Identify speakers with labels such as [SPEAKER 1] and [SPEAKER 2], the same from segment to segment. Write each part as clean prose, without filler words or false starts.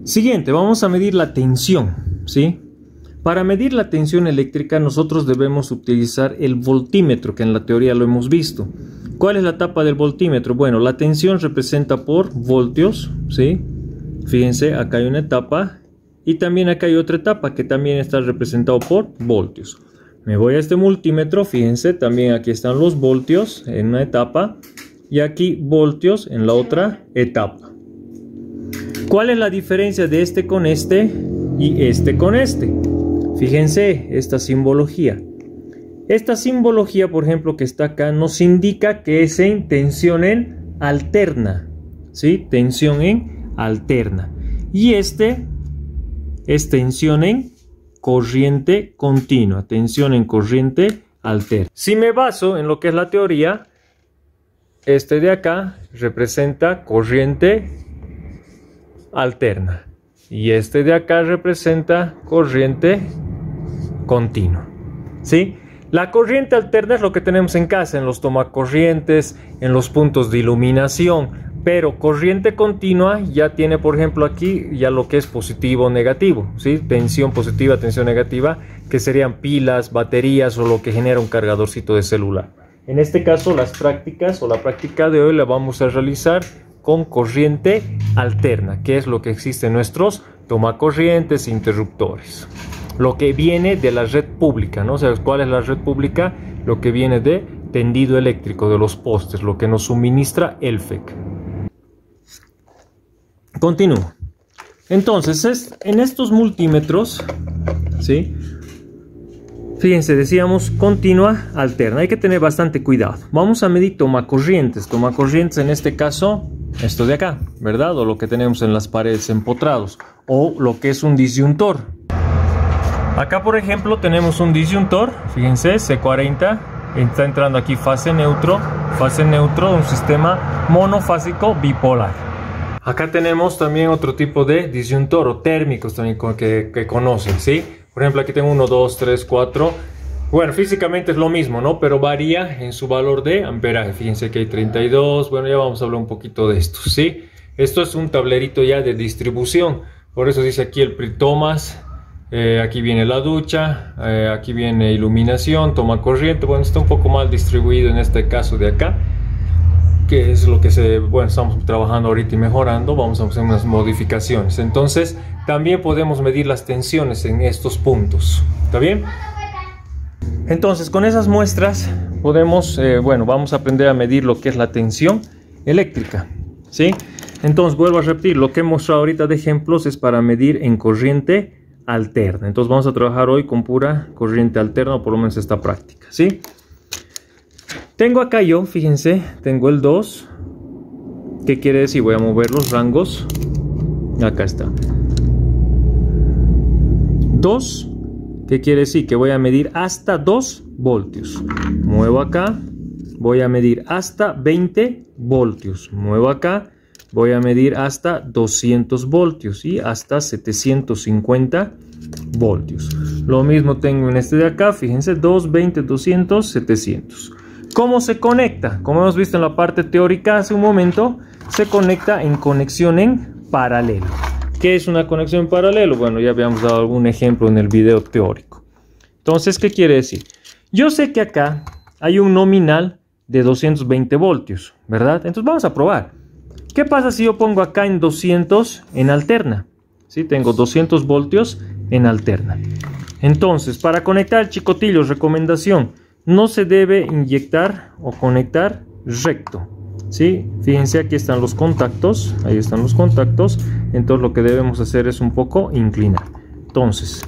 [SPEAKER 1] Siguiente, vamos a medir la tensión, ¿sí? Para medir la tensión eléctrica nosotros debemos utilizar el voltímetro, que en la teoría lo hemos visto. ¿Cuál es la etapa del voltímetro? Bueno, la tensión representa por voltios, ¿sí? Fíjense, acá hay una etapa y también acá hay otra etapa que también está representado por voltios. Me voy a este multímetro, fíjense, también aquí están los voltios en una etapa y aquí voltios en la otra etapa. ¿Cuál es la diferencia de este con este y este con este? Fíjense esta simbología. Esta simbología, por ejemplo, que está acá, nos indica que es en tensión en alterna, ¿sí? Tensión en alterna. Y este es tensión en corriente continua, tensión en corriente alterna. Si me baso en lo que es la teoría, este de acá representa corriente alterna y este de acá representa corriente continua, ¿sí? La corriente alterna es lo que tenemos en casa, en los tomacorrientes, en los puntos de iluminación, pero corriente continua ya tiene, por ejemplo, aquí ya lo que es positivo o negativo, ¿sí? Tensión positiva, tensión negativa, que serían pilas, baterías o lo que genera un cargadorcito de celular. En este caso, las prácticas o la práctica de hoy la vamos a realizar con corriente alterna, que es lo que existe en nuestros tomacorrientes, interruptores. Lo que viene de la red pública, ¿no? ¿Sabes cuál es la red pública? Lo que viene de tendido eléctrico, de los postes, lo que nos suministra ELFEC. Continúo. Entonces, en estos multímetros, ¿sí? Fíjense, decíamos continua, alterna. Hay que tener bastante cuidado. Vamos a medir tomacorrientes. Tomacorrientes en este caso, esto de acá, ¿verdad? O lo que tenemos en las paredes empotrados. O lo que es un disyuntor. Acá, por ejemplo, tenemos un disyuntor. Fíjense, C40. Está entrando aquí fase neutro de un sistema monofásico bipolar. Acá tenemos también otro tipo de disyuntor o térmicos también que conocen, ¿sí? Por ejemplo, aquí tengo 1, 2, 3, 4. Bueno, físicamente es lo mismo, ¿no? Pero varía en su valor de amperaje. Fíjense que hay 32. Bueno, ya vamos a hablar un poquito de esto, ¿sí? Esto es un tablerito ya de distribución. Por eso dice aquí el pritomas. Aquí viene la ducha. Aquí viene iluminación, toma corriente. Bueno, está un poco mal distribuido en este caso de acá, que es lo que estamos trabajando ahorita y mejorando. Vamos a hacer unas modificaciones. Entonces, también podemos medir las tensiones en estos puntos. ¿Está bien? Entonces, con esas muestras podemos, vamos a aprender a medir lo que es la tensión eléctrica, ¿sí? Entonces, vuelvo a repetir, lo que he mostrado ahorita de ejemplos es para medir en corriente alterna. Entonces, vamos a trabajar hoy con pura corriente alterna, o por lo menos esta práctica, ¿sí? Tengo acá yo, fíjense, tengo el 2. ¿Qué quiere decir? Voy a mover los rangos. Acá está. 2. ¿Qué quiere decir? Que voy a medir hasta 2 voltios. Muevo acá. Voy a medir hasta 20 voltios. Muevo acá. Voy a medir hasta 200 voltios y hasta 750 voltios. Lo mismo tengo en este de acá. Fíjense, 2, 20, 200, 700. ¿Cómo se conecta? Como hemos visto en la parte teórica hace un momento, se conecta en conexión en paralelo. ¿Qué es una conexión en paralelo? Bueno, ya habíamos dado algún ejemplo en el video teórico. Entonces, ¿qué quiere decir? Yo sé que acá hay un nominal de 220 voltios, ¿verdad? Entonces vamos a probar. ¿Qué pasa si yo pongo acá en 200 en alterna? ¿Sí? Tengo 200 voltios en alterna. Entonces, para conectar el chicotillo, recomendación, no se debe inyectar o conectar recto, ¿sí? Fíjense, aquí están los contactos, ahí están los contactos. Entonces lo que debemos hacer es un poco inclinar. Entonces,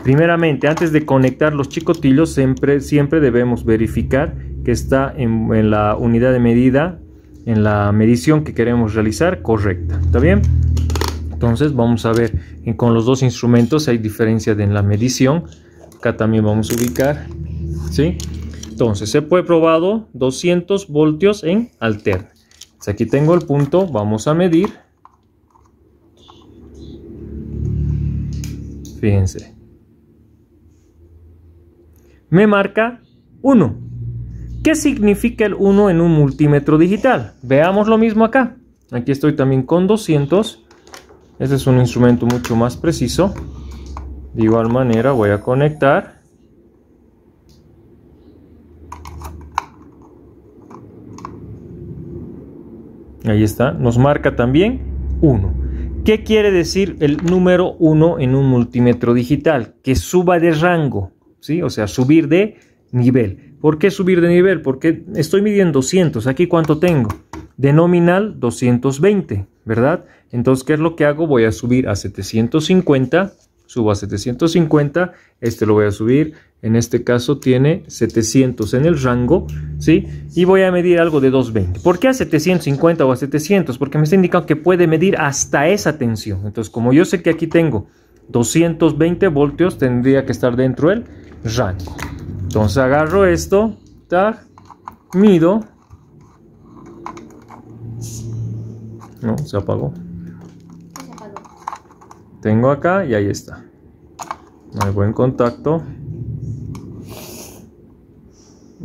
[SPEAKER 1] primeramente, antes de conectar los chicotillos, siempre debemos verificar que está en la unidad de medida, en la medición que queremos realizar, correcta. ¿Está bien? Entonces vamos a ver con los dos instrumentos hay diferencia en la medición. Acá también vamos a ubicar, ¿sí? Entonces, se puede probado 200 voltios en alterna. Entonces, aquí tengo el punto, vamos a medir. Fíjense. Me marca 1. ¿Qué significa el 1 en un multímetro digital? Veamos lo mismo acá. Aquí estoy también con 200. Este es un instrumento mucho más preciso. De igual manera voy a conectar. Ahí está. Nos marca también 1. ¿Qué quiere decir el número 1 en un multímetro digital? Que suba de rango, ¿sí? O sea, subir de nivel. ¿Por qué subir de nivel? Porque estoy midiendo 200. ¿Aquí cuánto tengo? De nominal 220, ¿verdad? Entonces, ¿qué es lo que hago? Voy a subir a 750. Subo a 750. Este lo voy a subir. En este caso tiene 700 en el rango, ¿sí? Y voy a medir algo de 220. ¿Por qué a 750 o a 700? Porque me está indicando que puede medir hasta esa tensión. Entonces, como yo sé que aquí tengo 220 voltios, tendría que estar dentro del rango. Entonces agarro esto, tac, mido. No, se apagó. Tengo acá y ahí está. Hay buen contacto.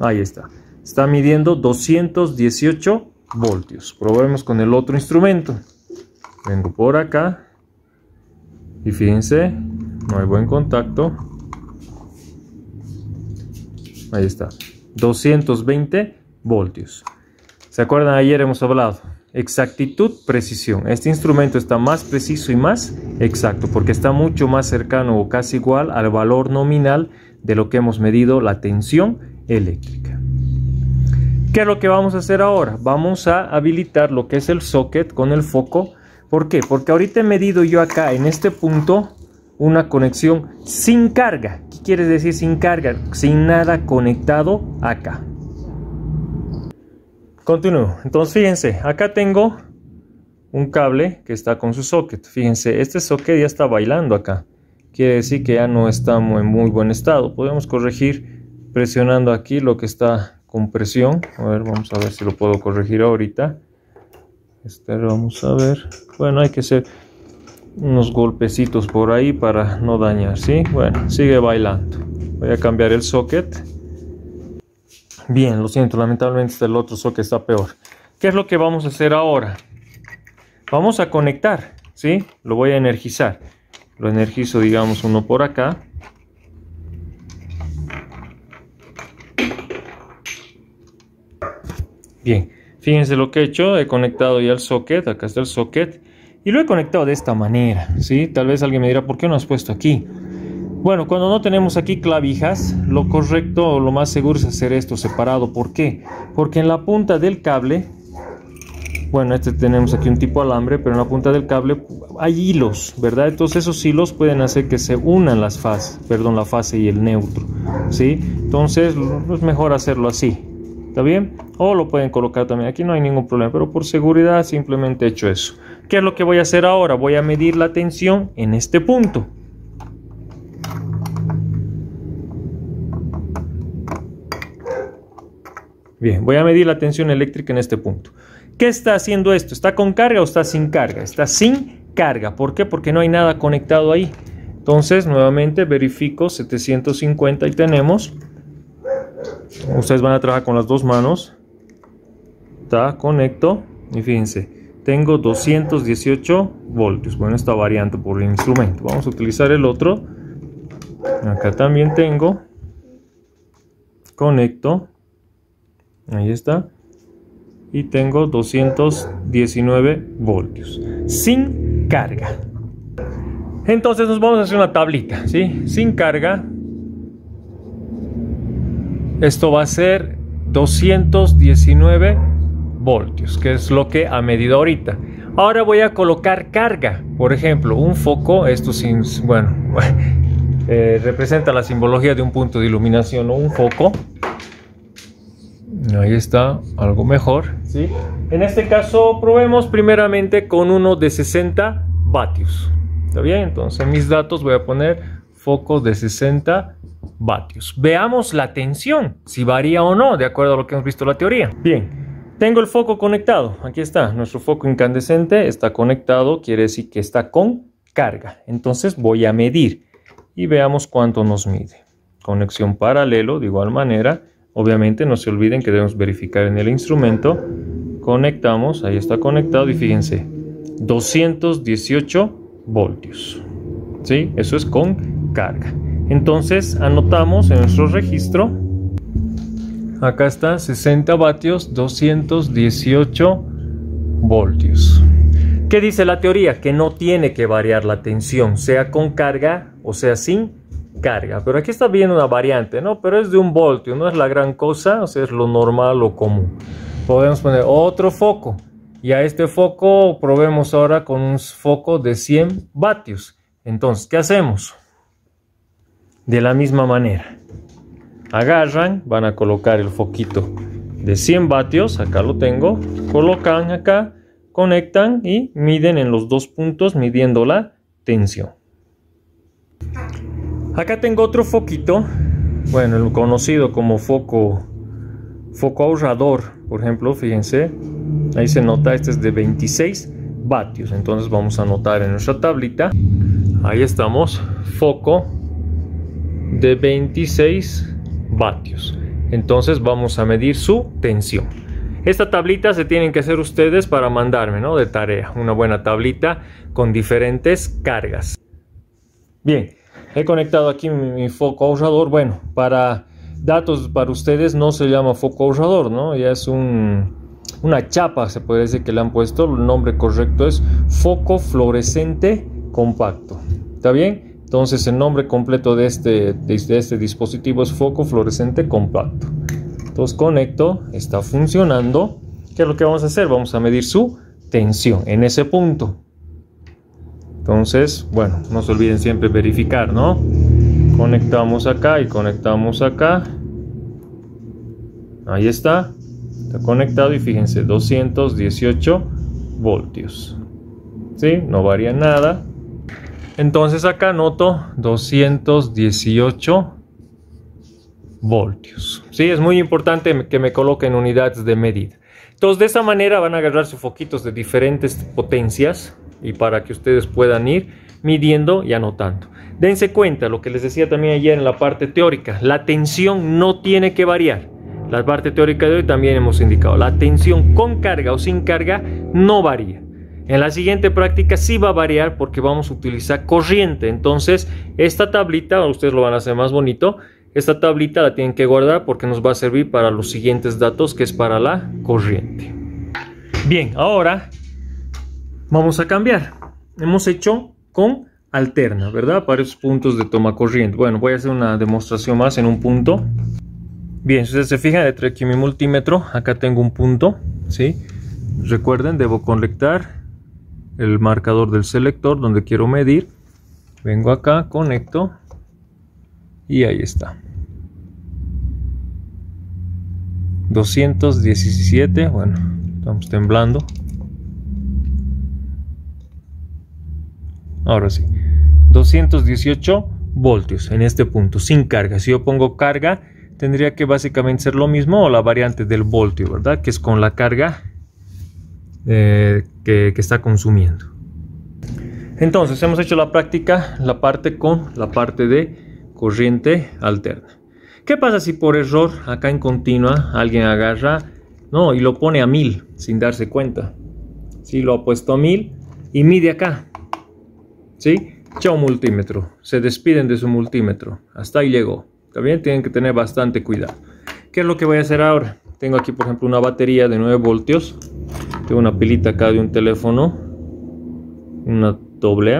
[SPEAKER 1] Ahí está. Está midiendo 218 voltios. Probemos con el otro instrumento. Vengo por acá. Y fíjense, no hay buen contacto. Ahí está. 220 voltios. ¿Se acuerdan? Ayer hemos hablado. Exactitud, precisión. Este instrumento está más preciso y más exacto porque está mucho más cercano o casi igual al valor nominal de lo que hemos medido la tensión eléctrica. ¿Qué es lo que vamos a hacer ahora? Vamos a habilitar lo que es el socket con el foco. ¿Por qué? Porque ahorita he medido yo acá en este punto una conexión sin carga. ¿Qué quiere decir sin carga? Sin nada conectado acá. Continúo. Entonces fíjense, acá tengo un cable que está con su socket. Fíjense, este socket ya está bailando acá. Quiere decir que ya no está en muy buen estado. Podemos corregir presionando aquí lo que está con presión. A ver, vamos a ver si lo puedo corregir ahorita. Vamos a ver. Bueno, hay que hacer unos golpecitos por ahí para no dañar, ¿sí? Bueno, sigue bailando. Voy a cambiar el socket. Bien, lo siento, lamentablemente el otro socket está peor. ¿Qué es lo que vamos a hacer ahora? Vamos a conectar, ¿sí? Lo voy a energizar. Lo energizo, digamos, uno por acá. Bien, fíjense lo que he hecho. He conectado ya el socket. Acá está el socket. Y lo he conectado de esta manera, ¿sí? Tal vez alguien me dirá, ¿por qué no has puesto aquí? Bueno, cuando no tenemos aquí clavijas, lo correcto o lo más seguro es hacer esto separado. ¿Por qué? Porque en la punta del cable, bueno, tenemos aquí un tipo alambre, pero en la punta del cable hay hilos, ¿verdad? Entonces esos hilos pueden hacer que se unan las fases, perdón, la fase y el neutro, ¿sí? Entonces es mejor hacerlo así, ¿está bien? O lo pueden colocar también, aquí no hay ningún problema, pero por seguridad simplemente he hecho eso. ¿Qué es lo que voy a hacer ahora? Voy a medir la tensión en este punto. Bien, voy a medir la tensión eléctrica en este punto. ¿Qué está haciendo esto? ¿Está con carga o está sin carga? Está sin carga. ¿Por qué? Porque no hay nada conectado ahí. Entonces, nuevamente verifico 750 y tenemos. Ustedes van a trabajar con las dos manos. Conecto y fíjense, tengo 218 voltios. Bueno, está variando por el instrumento. Vamos a utilizar el otro. Acá también tengo. Conecto. Ahí está. Y tengo 219 voltios. Sin carga. Entonces nos vamos a hacer una tablita, ¿sí? Sin carga. Esto va a ser 219 voltios, que es lo que ha medido ahorita. Ahora voy a colocar carga. Por ejemplo, un foco. Esto sin, bueno, representa la simbología de un punto de iluminación o un foco. Ahí está, algo mejor, ¿sí? En este caso probemos primeramente con uno de 60 vatios. ¿Está bien? Entonces en mis datos voy a poner foco de 60 vatios. Veamos la tensión, si varía o no, de acuerdo a lo que hemos visto en la teoría. Bien, tengo el foco conectado. Aquí está, nuestro foco incandescente está conectado, quiere decir que está con carga. Entonces voy a medir y veamos cuánto nos mide. Conexión paralelo, de igual manera. Obviamente no se olviden que debemos verificar en el instrumento. Conectamos, ahí está conectado y fíjense, 218 voltios. ¿Sí? Eso es con carga. Entonces anotamos en nuestro registro. Acá está 60 vatios, 218 voltios. ¿Qué dice la teoría? Que no tiene que variar la tensión, sea con carga o sea sin carga. Pero aquí está viendo una variante, ¿no? Pero es de 1 voltio, no es la gran cosa, o sea, es lo normal o común. Podemos poner otro foco y a este foco probemos ahora con un foco de 100 vatios. Entonces, ¿qué hacemos? De la misma manera. Agarran, van a colocar el foquito de 100 vatios, acá lo tengo, colocan acá, conectan y miden en los 2 puntos midiendo la tensión. Acá tengo otro foquito, bueno, el conocido como foco ahorrador, por ejemplo, fíjense, ahí se nota, este es de 26 vatios, entonces vamos a anotar en nuestra tablita, ahí estamos, foco de 26 vatios. Entonces vamos a medir su tensión. Esta tablita se tienen que hacer ustedes para mandarme, ¿no? De tarea. Una buena tablita con diferentes cargas. Bien, he conectado aquí mi foco ahorrador. Bueno, para datos para ustedes no se llama foco ahorrador, ¿no? Ya es una chapa, se puede decir que le han puesto. El nombre correcto es foco fluorescente compacto. ¿Está bien? Entonces el nombre completo de este dispositivo es foco fluorescente compacto. Entonces conecto, está funcionando. ¿Qué es lo que vamos a hacer? Vamos a medir su tensión en ese punto. Entonces, bueno, no se olviden siempre verificar, ¿no? Conectamos acá y conectamos acá. Ahí está. Está conectado y fíjense, 218 voltios. ¿Sí? No varía nada. Entonces acá noto 218 voltios. Sí, es muy importante que me coloquen unidades de medida. Entonces de esa manera van a agarrar sus foquitos de diferentes potencias y para que ustedes puedan ir midiendo y anotando. Dense cuenta, lo que les decía también ayer en la parte teórica, la tensión no tiene que variar. La parte teórica de hoy también hemos indicado, la tensión con carga o sin carga no varía. En la siguiente práctica sí va a variar porque vamos a utilizar corriente. Entonces esta tablita, ustedes lo van a hacer más bonito, esta tablita la tienen que guardar porque nos va a servir para los siguientes datos, que es para la corriente. Bien, ahora vamos a cambiar. Hemos hecho con alterna, ¿verdad? Para esos puntos de toma corriente. Bueno, voy a hacer una demostración más en un punto. Bien, si ustedes se fijan, detrás aquí mi multímetro, acá tengo un punto, ¿sí? Recuerden, debo conectar el marcador del selector donde quiero medir. Vengo acá, conecto y ahí está. 217, bueno, estamos temblando. Ahora sí, 218 voltios en este punto, sin carga. Si yo pongo carga, tendría que básicamente ser lo mismo o la variante del voltio, ¿verdad? Que es con la carga que está consumiendo. Entonces hemos hecho la práctica, la parte con la parte de corriente alterna. ¿Qué pasa si por error acá en continua alguien agarra, no, y lo pone a 1000 sin darse cuenta? Si lo ha puesto a 1000 y mide acá, ¿sí? Chao multímetro, se despiden de su multímetro, hasta ahí llegó. También tienen que tener bastante cuidado. ¿Qué es lo que voy a hacer ahora? Tengo aquí por ejemplo una batería de 9 voltios. Tengo una pilita acá de un teléfono. Una triple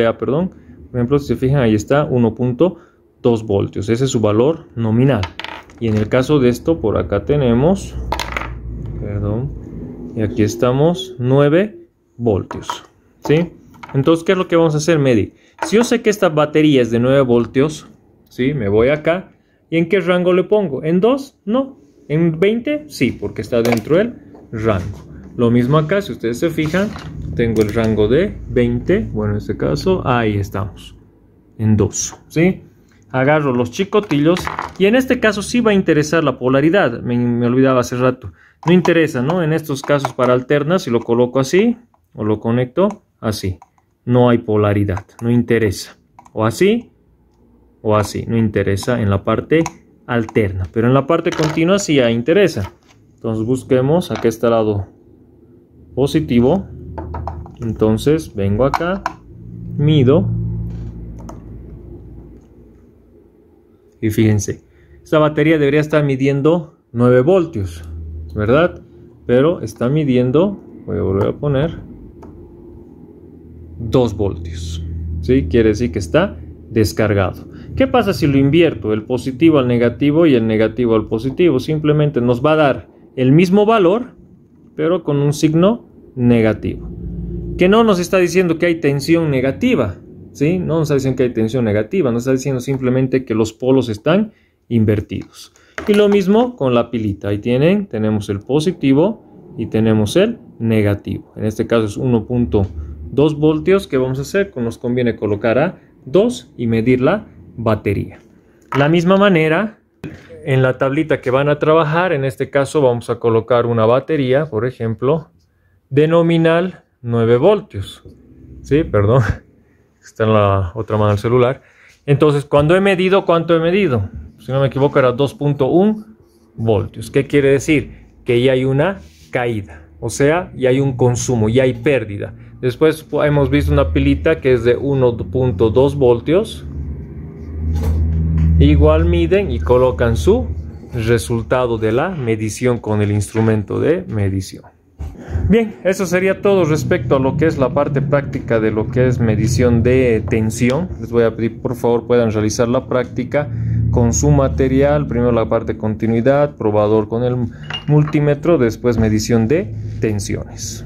[SPEAKER 1] A, perdón. Por ejemplo, si se fijan, ahí está 1.2 voltios. Ese es su valor nominal. Y en el caso de esto, por acá tenemos, perdón, y aquí estamos 9 voltios. ¿Sí? Entonces, ¿qué es lo que vamos a hacer? Medir. Si yo sé que esta batería es de 9 voltios, ¿sí? Me voy acá. ¿Y en qué rango le pongo? ¿En 2? No. ¿En 20? Sí, porque está dentro del rango. Lo mismo acá, si ustedes se fijan, tengo el rango de 20. Bueno, en este caso, ahí estamos. En 2, ¿sí? Agarro los chicotillos y en este caso sí va a interesar la polaridad. Me olvidaba hace rato. No interesa, ¿no? En estos casos para alternas, si lo coloco así o lo conecto así, no hay polaridad, no interesa. O así o así, no interesa en la parte alterna, pero en la parte continua sí ya interesa. Entonces busquemos, acá está el lado positivo, entonces vengo acá, mido, y fíjense, esta batería debería estar midiendo 9 voltios, ¿verdad? Pero está midiendo, voy a volver a poner, 2 voltios, ¿sí? Quiere decir que está descargado. ¿Qué pasa si lo invierto? El positivo al negativo y el negativo al positivo. Simplemente nos va a dar el mismo valor, pero con un signo negativo. Que no nos está diciendo que hay tensión negativa, ¿sí? No nos está diciendo que hay tensión negativa, nos está diciendo simplemente que los polos están invertidos. Y lo mismo con la pilita. Ahí tenemos el positivo y tenemos el negativo. En este caso es 1.2 voltios. ¿Qué vamos a hacer? Nos conviene colocar a 2 y medir la batería. La misma manera, en la tablita que van a trabajar, en este caso vamos a colocar una batería, por ejemplo, de nominal 9 voltios. Sí, perdón, está en la otra mano del celular. Entonces, cuando he medido, ¿cuánto he medido? Si no me equivoco, era 2.1 voltios. ¿Qué quiere decir? Que ya hay una caída, o sea, ya hay un consumo, ya hay pérdida. Después hemos visto una pilita que es de 1.2 voltios. Igual miden y colocan su resultado de la medición con el instrumento de medición. Bien, eso sería todo respecto a lo que es la parte práctica de lo que es medición de tensión. Les voy a pedir por favor puedan realizar la práctica con su material. Primero la parte de continuidad, probador con el multímetro, después medición de tensiones.